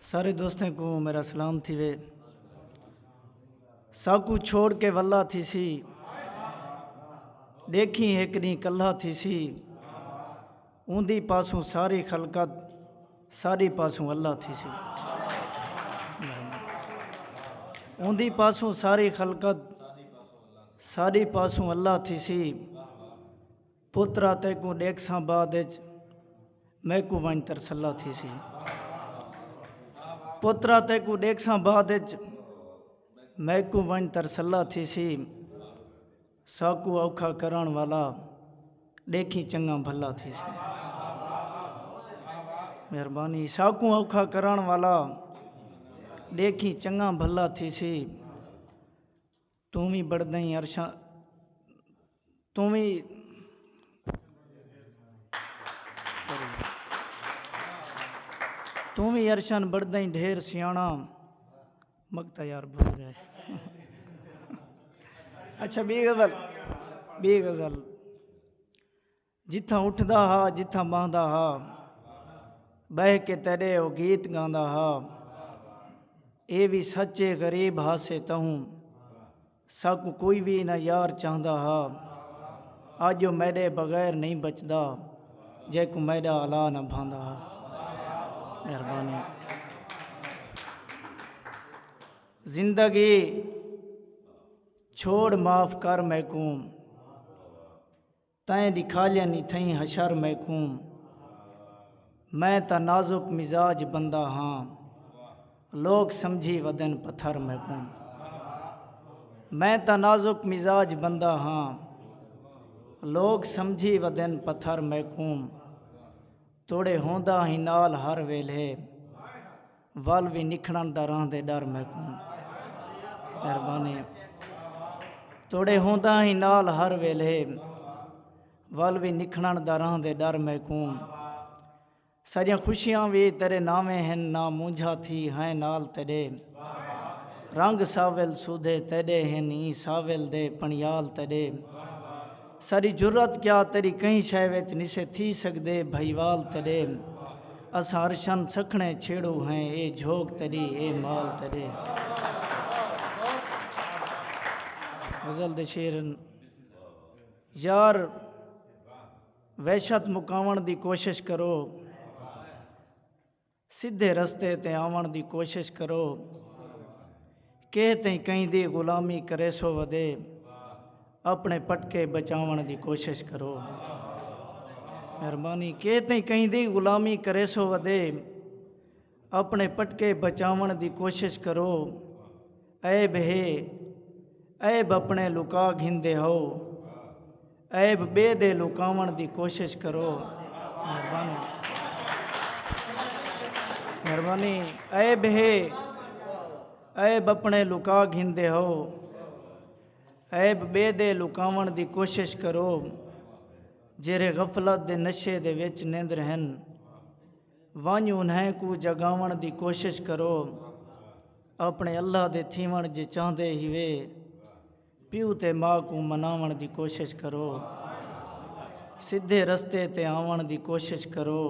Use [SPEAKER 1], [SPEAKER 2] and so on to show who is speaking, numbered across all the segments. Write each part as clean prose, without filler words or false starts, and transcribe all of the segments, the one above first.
[SPEAKER 1] سارے دوستوں کو میرا سلام تھی وے ساکو چھوڑ کے واللہ تھی سی دیکھی ایک نہیں کلہ تھی سی اوندی پاسوں ساری خلقت ساری پاسوں اللہ تھی سی اوندی پاسوں ساری خلقت ساری پاسوں اللہ تھی سی پترا تے کو دیکھ ساں بعد میں کو ون ترسلہ تھی سی پترا تے کو دیکھ ساں بعد میں کو ون ترسلہ تھی سی ساکو اوکھا کرن والا دیکھی چنگا بھلا تھی سی مہربانی ساکو اوکھا کرن والا دیکھی چنگا بھلا تھی سی تُمی بڑھدیں عرشاں تُمی عرشان بڑھدیں ڈھیر سیانا مگتا یار بھول گئے اچھا بی غزل جتھا اٹھدا ہا جتھا باندھا ہا بہ کے تیرے او گیت گاندا ہا اے بھی سچے غریب ہا سے تہوں ساکو کوئی بھی نہ یار چاہندا ہا آجو میرے بغیر نہیں بچدا جے کو میرا علا نہ بھاندا ہا مہربانی زندگی چھوڑ معاف کر میں کوں تائیں دکھالیا نہیں تھیں حشر میں کوں میں تا نازک مزاج بندہ ہاں لوگ سمجھی ودن پتھر میں کوں میں تا نازک مزاج بندہ ہاں لوگ سمجھی ودن پتھر میں کوں توڑے ہوندا ہی نال ہر ویلے ول بھی نکھڑن دا راہ دے ڈر میں کوں مہربانی توڑے ہوندا ہی نال ہر ویلے ول بھی نکھڑن دا راہ دے ڈر میں کوں ساریاں خوشیاں بھی تیرے نامے ہیں نا مونجھا تھی ہیں نال تیرے رنگ ساول سودھے تیرے ہیں نی ساول دے پنیال تیرے ساری جرت کیا تیری کہیں شے وچ نسے تھی سکدے بھائیوال تیرے اساں عرشن سکھنے چھیڑو ہیں اے جھوگ تیری اے مال تیرے غزل دے شیرن یار وحشت مکاون دی کوشش کرو سدھے رستے تے آون دی کوشش کرو کہتے کہیں دی غلامی کرے سو ودے اپنے پٹکے بچاون دی کوشش کرو مہربانی کہتے کہیں دی غلامی کرے سو ودے اپنے پٹکے بچاون دی کوشش کرو عیب ہے عیب اپنے لکا گھندے ہو عیب بے دے لکاون دی کوشش کرو مہربانی عیب ہے عیب اپنے لکا گھندے ہو عیب بے دے لکاون دی کوشش کرو جیرے غفلت دے نشے دے وچ نیندر ہن وانج انہیں کو جگاون دی کوشش کرو اپنے اللہ دے تھیون جے چاہندے ہی وے پیو تے ماں کو مناون دی کوشش کرو سدھے رستے تے آون دی کوشش کرو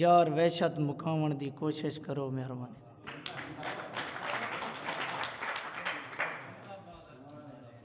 [SPEAKER 1] یار وحشت مکاون دی کوشش کرو مہربانی